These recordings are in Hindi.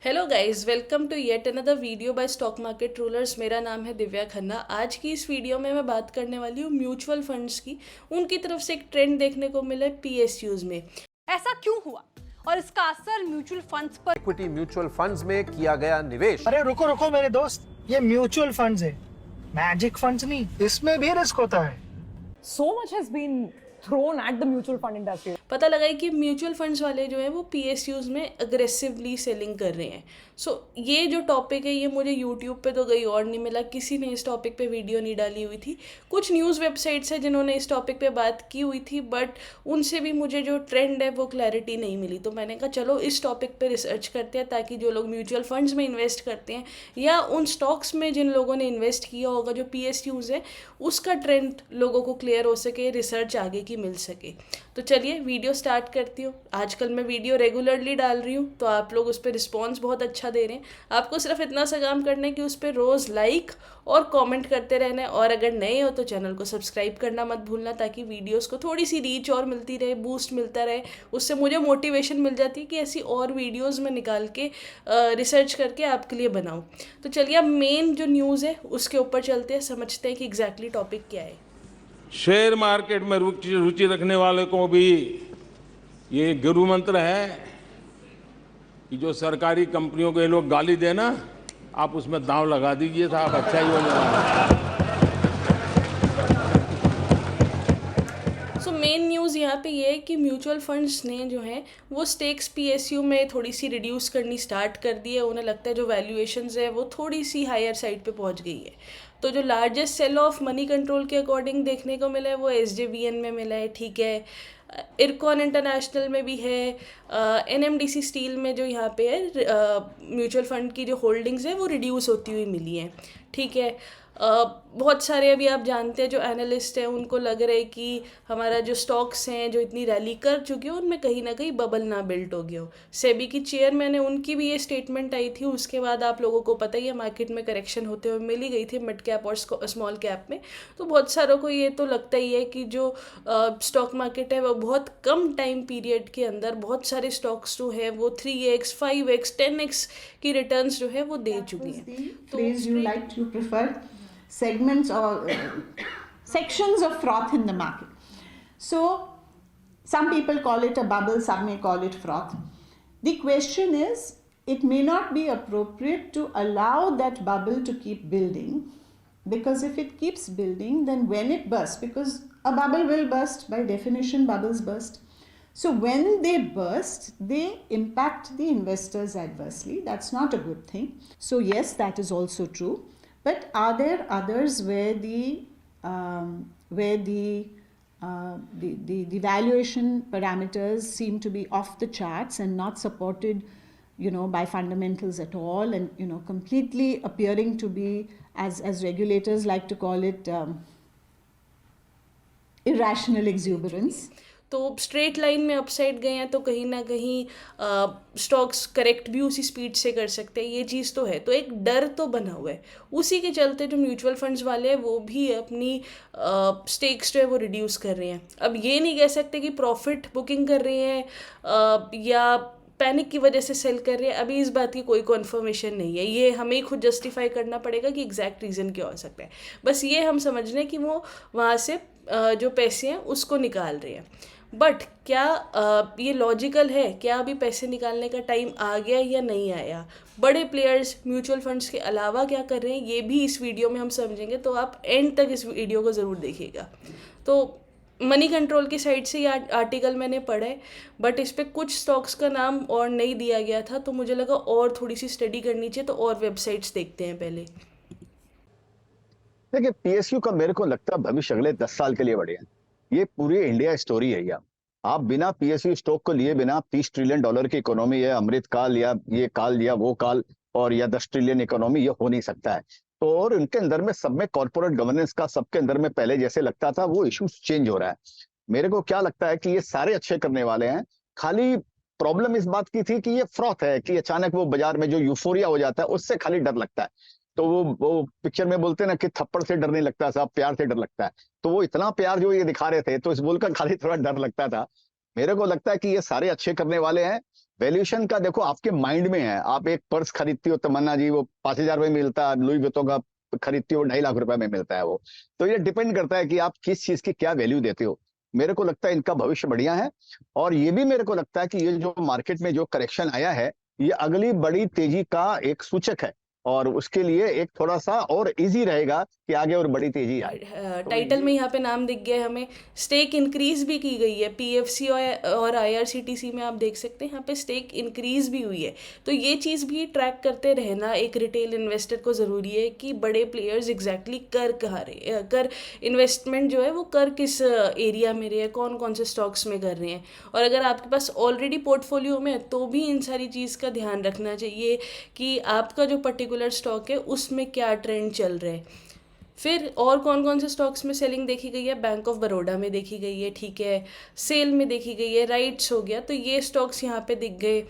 Hello guys, welcome to yet another video by stock market rulers. मेरा नाम है दिव्या खन्ना। आज की इस वीडियो में मैं बात करने वाली हूँ म्यूचुअल फंड्स की। उनकी तरफ से एक ट्रेंड देखने को मिला है पीएसयूज में। ऐसा क्यों हुआ और इसका असर म्यूचुअल फंड्स पर। इक्विटी म्यूचुअल फंड्स में किया गया निवेश। अरे रुको रुको मेरे दोस्त, ये म्यूचुअल फंड्स है, मैजिक फंड्स नहीं। इसमें भी रिस्क होता है। So much has been thrown at the mutual fund industry. पता लगा है कि म्यूचुअल फंड्स वाले जो हैं वो पीएसयूज में अग्रेसिवली सेलिंग कर रहे हैं। ये जो टॉपिक है ये मुझे यूट्यूब पे तो कहीं और नहीं मिला, किसी ने इस टॉपिक पे वीडियो नहीं डाली हुई थी। कुछ न्यूज़ वेबसाइट्स हैं जिन्होंने इस टॉपिक पे बात की हुई थी, बट उनसे भी मुझे जो ट्रेंड है वो क्लैरिटी नहीं मिली। तो मैंने कहा चलो इस टॉपिक पे रिसर्च करते हैं, ताकि जो लोग म्यूचुअल फंड्स में इन्वेस्ट करते हैं या उन स्टॉक्स में जिन लोगों ने इन्वेस्ट किया होगा जो पीएसयूज है, उसका ट्रेंड लोगों को क्लियर हो सके, रिसर्च आगे की मिल सके। तो चलिए वीडियो स्टार्ट करती हूँ। आजकल मैं वीडियो रेगुलरली डाल रही हूँ, तो आप लोग उस पर रिस्पॉन्स बहुत अच्छा दे रहे हैं। आपको सिर्फ इतना सा काम करना है कि उस पर रोज़ लाइक और कमेंट करते रहना है, और अगर नए हो तो चैनल को सब्सक्राइब करना मत भूलना, ताकि वीडियोस को थोड़ी सी रीच और मिलती रहे, बूस्ट मिलता रहे। उससे मुझे मोटिवेशन मिल जाती है कि ऐसी और वीडियोज़ में निकाल के रिसर्च करके आपके लिए बनाऊँ। तो चलिए अब मेन जो न्यूज़ है उसके ऊपर चलते हैं, समझते हैं कि एग्जैक्टली टॉपिक क्या है। शेयर मार्केट में रुचि रुचि रखने वाले को भी ये गुरु मंत्र है कि जो सरकारी कंपनियों को ये लोग गाली देना, आप उसमें दांव लगा दीजिए साहब, अच्छा ही हो जाएगा। मेन न्यूज़ यहाँ पे ये है कि म्यूचुअल फंड्स ने जो है वो स्टेक्स पीएसयू में थोड़ी सी रिड्यूस करनी स्टार्ट कर दी है। उन्हें लगता है जो वैल्यूएशंस है वो थोड़ी सी हायर साइड पे पहुँच गई है। तो जो largest sell of Moneycontrol के अकॉर्डिंग देखने को मिला है वो एसजेवीएन में मिला है, ठीक है। इरकॉन इंटरनेशनल में भी है। एनएमडीसी स्टील में जो यहाँ पे है म्यूचुअल फंड की जो होल्डिंग्स है वो रिड्यूस होती हुई मिली हैं, ठीक है। बहुत सारे अभी आप जानते हैं जो एनालिस्ट हैं उनको लग रहा है कि हमारा जो स्टॉक्स हैं जो इतनी रैली कर चुके हो उनमें कहीं ना कहीं बबल ना बिल्ट हो गया हो। सेबी की चेयरमैन है, उनकी भी ये स्टेटमेंट आई थी। उसके बाद आप लोगों को पता ही है मार्केट में करेक्शन होते हुए मिल ही गई थी मिड कैप और स्मॉल कैप में। तो बहुत सारों को ये तो लगता ही है कि जो स्टॉक मार्केट है वो बहुत कम टाइम पीरियड के अंदर बहुत सारे स्टॉक्स जो है वो 3x 5x 10x की रिटर्न्स जो है वो दे चुकी हैं। Phrase you like to prefer, segments or sections of froth in the market. So some people call it a bubble, some may call it froth. The question is, it may not be appropriate to allow that bubble to keep building, because if it keeps building, then when it bursts, because a bubble will burst, by definition bubbles burst. So when they burst, they impact the investors adversely. That's not a good thing. So yes, that is also true. But are there others where the valuation parameters seem to be off the charts and not supported, by fundamentals at all, and completely appearing to be, as regulators like to call it, irrational exuberance. तो स्ट्रेट लाइन में अपसाइड गए हैं तो कहीं ना कहीं स्टॉक्स करेक्ट भी उसी स्पीड से कर सकते हैं, ये चीज़ तो है। तो एक डर तो बना हुआ है, उसी के चलते जो म्यूचुअल फंड्स वाले हैं वो भी अपनी स्टेक्स जो है वो रिड्यूस कर रहे हैं। अब ये नहीं कह सकते कि प्रॉफिट बुकिंग कर रहे हैं या पैनिक की वजह से सेल कर रहे हैं। अभी इस बात की कोई कन्फर्मेशन नहीं है, ये हमें ही खुद जस्टिफाई करना पड़ेगा कि एग्जैक्ट रीज़न क्या हो सकता है। बस ये हम समझ रहे हैं कि वो वहाँ से जो पैसे हैं उसको निकाल रहे हैं। बट क्या ये लॉजिकल है? क्या अभी पैसे निकालने का टाइम आ गया या नहीं आया? बड़े प्लेयर्स म्यूचुअल फंड्स के अलावा क्या कर रहे हैं ये भी इस वीडियो में हम समझेंगे, तो आप एंड तक इस वीडियो को ज़रूर देखिएगा। तो मनी कंट्रोल की साइड से ये आर्टिकल मैंने पढ़ा है, बट इस पर कुछ स्टॉक्स का नाम और नहीं दिया गया था, तो मुझे लगा और थोड़ी सी स्टडी करनी चाहिए, तो और वेबसाइट्स देखते हैं पहले। देखिए, पीएसयू का मेरे को लगता है भविष्य अगले 10 साल के लिए बढ़िया। ये पूरी इंडिया स्टोरी है। या आप बिना पीएसयू स्टॉक को लिए बिना 30 ट्रिलियन डॉलर की इकोनॉमी है, अमृत काल या ये काल या वो काल, और या 10 ट्रिलियन इकोनॉमी, ये हो नहीं सकता है। तो और उनके अंदर में सब में कॉर्पोरेट गवर्नेंस का सबके अंदर में पहले जैसे लगता था वो इशू चेंज हो रहा है। मेरे को क्या लगता है कि ये सारे अच्छे करने वाले हैं। खाली प्रॉब्लम इस बात की थी कि ये फ्रॉथ है, कि अचानक वो बाजार में जो यूफोरिया हो जाता है उससे खाली डर लगता है। तो वो पिक्चर में बोलते हैं ना कि थप्पड़ से डर नहीं लगता साहब, प्यार से डर लगता है। तो वो इतना प्यार जो ये दिखा रहे थे तो इस बोल का खाली थोड़ा डर लगता था। मेरे को लगता है कि ये सारे अच्छे करने वाले हैं। वैल्यूएशन का देखो आपके माइंड में है। आप एक पर्स खरीदती हो तमन्ना जी, वो 5,000 रुपये में मिलता है, लुई विटों का खरीदती हो 2.5 लाख रुपए में मिलता है वो। तो ये डिपेंड करता है कि आप किस चीज की क्या वैल्यू देते हो। मेरे को लगता है इनका भविष्य बढ़िया है। और ये भी मेरे को लगता है कि ये जो मार्केट में जो करेक्शन आया है, ये अगली बड़ी तेजी का एक सूचक है, और उसके लिए एक थोड़ा सा और इजी रहेगा कि आगे और बड़ी तेजी आए। टाइटल में यहाँ पे नाम दिख गया है हमें, स्टेक इंक्रीज भी की गई है पीएफसी और आईआरसीटीसी में। आप देख सकते हैं यहाँ पे स्टेक इंक्रीज भी हुई है। तो ये चीज़ भी ट्रैक करते रहना एक रिटेल इन्वेस्टर को ज़रूरी है कि बड़े प्लेयर्स एग्जैक्टली कर कहाँ रहे, कर इन्वेस्टमेंट जो है वो कर किस एरिया में रहे हैं, कौन कौन से स्टॉक्स में कर रहे हैं। और अगर आपके पास ऑलरेडी पोर्टफोलियो में है तो भी इन सारी चीज़ का ध्यान रखना चाहिए कि आपका जो पर्टिकुलर स्टॉक है उसमें क्या ट्रेंड चल रहा है। फिर और कौन कौन से स्टॉक्स में सेलिंग देखी गई है, बैंक ऑफ बड़ौदा में देखी गई है, ठीक है, सेल में देखी गई है, राइट्स हो गया, तो ये स्टॉक्स यहाँ पे दिख गए।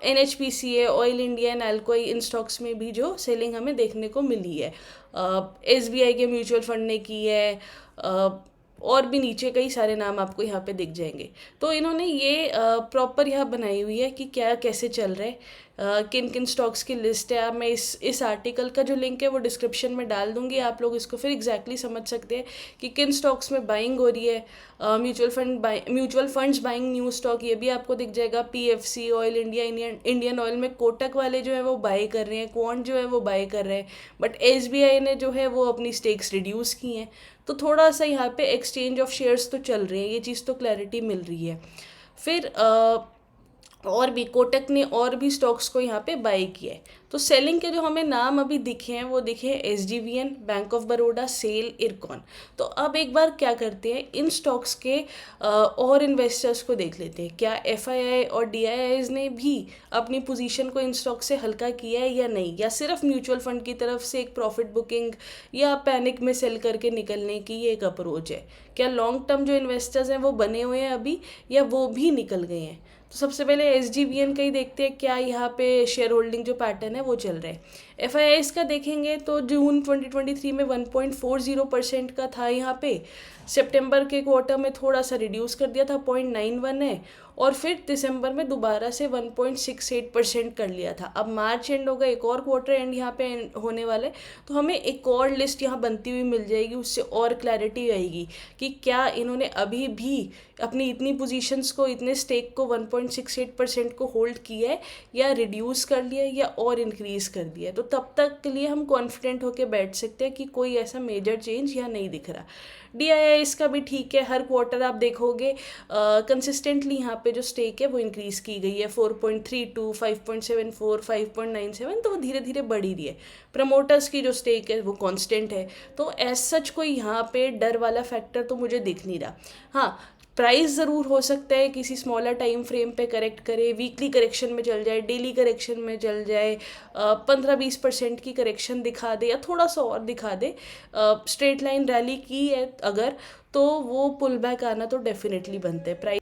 NHPCL, ऑयल इंडिया एंड अल्कोई, इन स्टॉक्स में भी जो सेलिंग हमें देखने को मिली है। SBI के म्यूचुअल फंड ने की है, और भी नीचे कई सारे नाम आपको यहाँ पे दिख जाएंगे। तो इन्होंने ये प्रॉपर यहाँ बनाई हुई है कि क्या कैसे चल रहा है, किन किन स्टॉक्स की लिस्ट है। मैं इस आर्टिकल का जो लिंक है वो डिस्क्रिप्शन में डाल दूंगी, आप लोग इसको फिर एग्जैक्टली समझ सकते हैं कि किन स्टॉक्स में बाइंग हो रही है। Mutual funds buying new stock, ये भी आपको दिख जाएगा। PFC, oil India, Indian oil में कोटक वाले जो है वो बाय कर रहे हैं, क्वांट जो है वो बाय कर रहे हैं, बट SBI ने जो है वो अपनी स्टेक्स रिड्यूस की हैं। तो थोड़ा सा यहाँ पे एक्सचेंज ऑफ शेयर्स तो चल रहे हैं, ये चीज़ तो क्लैरिटी मिल रही है। फिर और भी कोटक ने और भी स्टॉक्स को यहाँ पे बाय किया है। तो सेलिंग के जो हमें नाम अभी दिखे हैं वो दिखे हैं SGVN, bank of Baroda, SAIL, Ircon. तो अब एक बार क्या करते हैं, इन स्टॉक्स के और इन्वेस्टर्स को देख लेते हैं, क्या FII और DIIs ने भी अपनी पोजीशन को इन स्टॉक से हल्का किया है या नहीं, या सिर्फ म्यूचुअल फंड की तरफ से एक प्रॉफिट बुकिंग या पैनिक में सेल करके निकलने की ये एक अप्रोच है। क्या लॉन्ग टर्म जो इन्वेस्टर्स हैं वो बने हुए हैं अभी, या वो भी निकल गए हैं। तो सबसे पहले SGVN का ही देखते हैं, क्या यहाँ पे शेयर होल्डिंग जो पैटर्न है वो चल रहा है। FIIs का देखेंगे तो जून 2023 में 1.40% का था यहाँ पे, सितंबर के क्वार्टर में थोड़ा सा रिड्यूस कर दिया था, 0.91 है, और फिर दिसंबर में दोबारा से 1.68% कर लिया था। अब मार्च एंड होगा, एक और क्वार्टर एंड यहाँ पे होने वाला है, तो हमें एक और लिस्ट यहाँ बनती हुई मिल जाएगी, उससे और क्लैरिटी आएगी कि क्या इन्होंने अभी भी अपनी इतनी पोजीशंस को, इतने स्टेक को 1.68% को होल्ड किया है, या रिड्यूस कर लिया है, या और इंक्रीज़ कर दिया है। तो तब तक के लिए हम कॉन्फिडेंट होकर बैठ सकते हैं कि कोई ऐसा मेजर चेंज यहाँ नहीं दिख रहा। DIIs का भी ठीक है, हर क्वार्टर आप देखोगे कंसिस्टेंटली यहाँ पे जो स्टेक है वो इंक्रीज़ की गई है, 4.32, 5.74, 5.97, तो वो धीरे धीरे बढ़ ही रही है। प्रमोटर्स की जो स्टेक है वो कांस्टेंट है। तो एज सच कोई यहाँ पे डर वाला फैक्टर तो मुझे दिख नहीं रहा। हाँ, प्राइस ज़रूर हो सकता है किसी स्मॉलर टाइम फ्रेम पे करेक्ट करे, वीकली करेक्शन में चल जाए, डेली करेक्शन में चल जाए, 15-20% की करेक्शन दिखा दे या थोड़ा सा और दिखा दे। स्ट्रेट लाइन रैली की है अगर, तो वो पुल बैक आना तो डेफिनेटली बनता है। प्राइस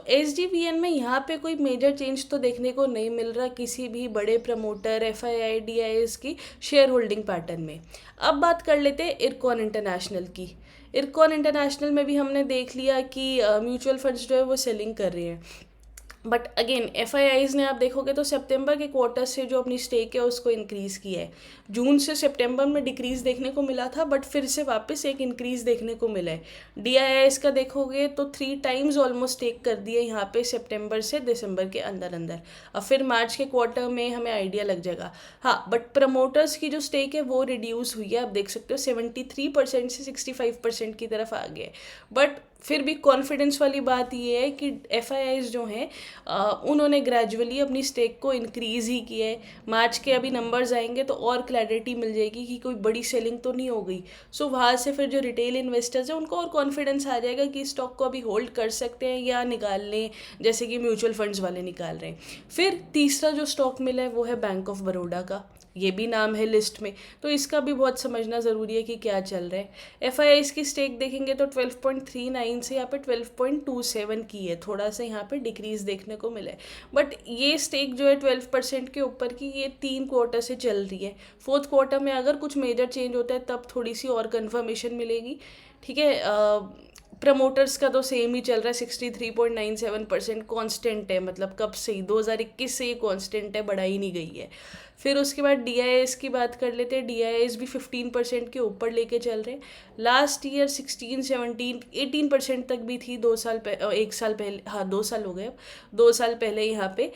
SGVN में यहाँ पे कोई मेजर चेंज तो देखने को नहीं मिल रहा किसी भी बड़े प्रमोटर, FII, DIIs की शेयर होल्डिंग पैटर्न में। अब बात कर लेते हैं इरकॉन इंटरनेशनल की। इरकॉन इंटरनेशनल में भी हमने देख लिया कि म्यूचुअल फंड्स जो है वो सेलिंग कर रहे हैं, बट अगेन FIIs ने आप देखोगे तो सितंबर के क्वार्टर से जो अपनी स्टेक है उसको इंक्रीज़ किया है। जून से सितंबर में डिक्रीज़ देखने को मिला था, बट फिर से वापस एक इंक्रीज़ देखने को मिला है। DIIs का देखोगे तो 3 टाइम्स ऑलमोस्ट स्टेक कर दिए यहाँ पे सितंबर से दिसंबर के अंदर अंदर। अब फिर मार्च के क्वार्टर में हमें आइडिया लग जाएगा। हाँ, बट प्रमोटर्स की जो स्टेक है वो रिड्यूस हुई है, आप देख सकते हो 73% से 65% की तरफ आ गया है। बट फिर भी कॉन्फिडेंस वाली बात ये है कि FIIs जो हैं उन्होंने ग्रेजुअली अपनी स्टेक को इंक्रीज़ ही किया है। मार्च के अभी नंबर्स आएंगे तो और क्लैरिटी मिल जाएगी कि कोई बड़ी सेलिंग तो नहीं हो गई। सो वहाँ से फिर जो रिटेल इन्वेस्टर्स हैं उनको और कॉन्फिडेंस आ जाएगा कि स्टॉक को अभी होल्ड कर सकते हैं या निकाल लें, जैसे कि म्यूचुअल फंड्स वाले निकाल रहे हैं। फिर तीसरा जो स्टॉक मिला है वो है बैंक ऑफ बड़ौदा का। ये भी नाम है लिस्ट में, तो इसका भी बहुत समझना ज़रूरी है कि क्या चल रहा है। FIIs की स्टेक देखेंगे तो 12.39 से यहाँ पे 12.27 की है, थोड़ा सा यहाँ पे डिक्रीज देखने को मिला है। बट ये स्टेक जो है 12% के ऊपर की, ये 3 क्वार्टर से चल रही है। 4th क्वार्टर में अगर कुछ मेजर चेंज होता है तब थोड़ी सी और कन्फर्मेशन मिलेगी, ठीक है। प्रमोटर्स का तो सेम ही चल रहा है, 63.97% कॉन्स्टेंट है, मतलब कब से ही 2021 से ये कॉन्स्टेंट है, बढ़ा ही नहीं गई है। फिर उसके बाद DIIs की बात कर लेते हैं। DIIs भी 15% के ऊपर लेके चल रहे हैं। लास्ट ईयर 16, 17, 18% तक भी थी, 1 साल पहले, हाँ 2 साल हो गए अब, 2 साल पहले यहाँ पे।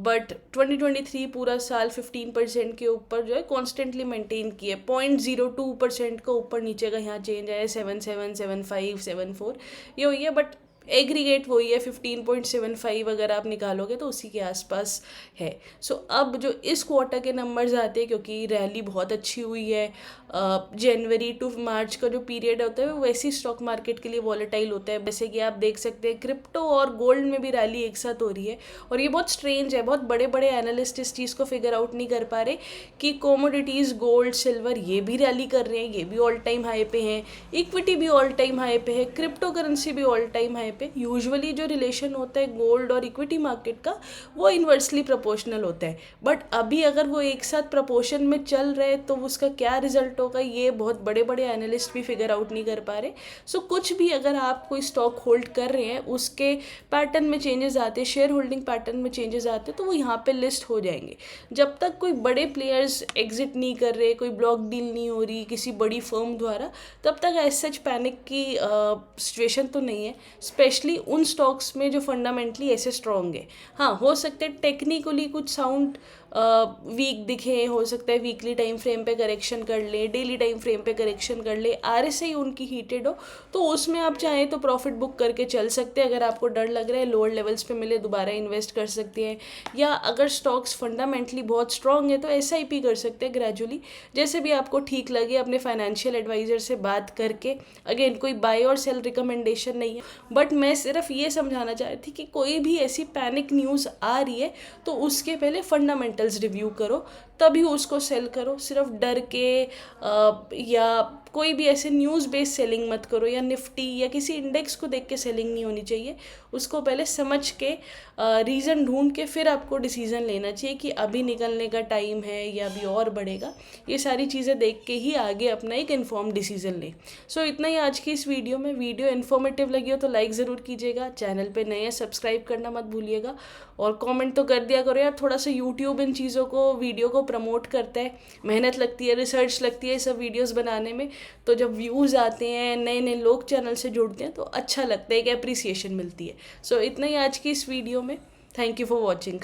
बट 2023 पूरा साल 15% के ऊपर जो है कॉन्स्टेंटली मेंटेन किया है। 0.02% का ऊपर नीचे का यहाँ चेंज आया, 77, 75, 74 ये हुई है। बट एग्रीगेट वही है 15.75, अगर आप निकालोगे तो उसी के आसपास है। सो अब जो इस क्वार्टर के नंबर्स आते हैं, क्योंकि रैली बहुत अच्छी हुई है, जनवरी टू मार्च का जो पीरियड होता है वो वैसे ही स्टॉक मार्केट के लिए वॉलेटाइल होता है। जैसे कि आप देख सकते हैं क्रिप्टो और गोल्ड में भी रैली एक साथ हो रही है, और ये बहुत स्ट्रेंज है। बहुत बड़े बड़े एनालिस्ट इस चीज़ को फिगर आउट नहीं कर पा रहे कि कोमोडिटीज़ गोल्ड सिल्वर ये भी रैली कर रहे हैं, ये भी ऑल टाइम हाई पे हैं, इक्विटी भी ऑल टाइम हाई पे है, क्रिप्टो करेंसी भी ऑल टाइम हाई पे। यूजुअली जो रिलेशन होता है गोल्ड और इक्विटी मार्केट का वो इन्वर्सली प्रोपोर्शनल होता है, बट अभी अगर वो एक साथ प्रोपोर्शन में चल रहे तो उसका क्या रिजल्ट होगा ये बहुत बड़े बड़े एनालिस्ट भी फिगर आउट नहीं कर पा रहे। सो कुछ भी अगर आप कोई स्टॉक होल्ड कर रहे हैं उसके पैटर्न में चेंजेस आते हैं, शेयर होल्डिंग पैटर्न में चेंजेस आते हैं, तो वो यहाँ पे लिस्ट हो जाएंगे। जब तक कोई बड़े प्लेयर्स एग्जिट नहीं कर रहे, कोई ब्लॉक डील नहीं हो रही किसी बड़ी फर्म द्वारा, तब तक एज सच पैनिक की सिचुएशन तो नहीं है, स्पेशली उन स्टॉक्स में जो फंडामेंटली ऐसे स्ट्रॉन्ग है। हाँ, हो सकता है टेक्निकली कुछ साउंड वीक दिखे, हो सकता है वीकली टाइम फ्रेम पे करेक्शन कर ले, डेली टाइम फ्रेम पे करेक्शन कर ले, RSI उनकी हीटेड हो तो उसमें आप चाहें तो प्रॉफिट बुक करके चल सकते हैं। अगर आपको डर लग रहा है लोअर लेवल्स पे मिले दोबारा इन्वेस्ट कर सकते हैं, या अगर स्टॉक्स फंडामेंटली बहुत स्ट्रॉन्ग है तो SIP कर सकते हैं ग्रेजुअली, जैसे भी आपको ठीक लगे। अपने फाइनेंशियल एडवाइज़र से बात करके, अगेन कोई बाय और सेल रिकमेंडेशन नहीं है, बट मैं सिर्फ ये समझाना चाह रही थी कि कोई भी ऐसी पैनिक न्यूज़ आ रही है तो उसके पहले फंडामेंटल्स रिव्यू करो, तभी उसको सेल करो। सिर्फ डर के या कोई भी ऐसे न्यूज़ बेस्ड सेलिंग मत करो, या निफ्टी या किसी इंडेक्स को देख के सेलिंग नहीं होनी चाहिए। उसको पहले समझ के रीज़न ढूंढ के फिर आपको डिसीज़न लेना चाहिए कि अभी निकलने का टाइम है या अभी और बढ़ेगा। ये सारी चीज़ें देख के ही आगे अपना एक इन्फॉर्म डिसीज़न लें। सो इतना ही आज की इस वीडियो में। वीडियो इन्फॉर्मेटिव लगी हो तो लाइक ज़रूर कीजिएगा, चैनल पे नए सब्सक्राइब करना मत भूलिएगा, और कमेंट तो कर दिया करो यार। थोड़ा सा यूट्यूब इन चीज़ों को, वीडियो को प्रमोट करता है, मेहनत लगती है, रिसर्च लगती है सब वीडियोस बनाने में, तो जब व्यूज़ आते हैं, नए नए लोग चैनल से जुड़ते हैं तो अच्छा लगता है, एक एप्रिसिएशन मिलती है। सो इतना ही आज की इस वीडियो में। Thank you for watching.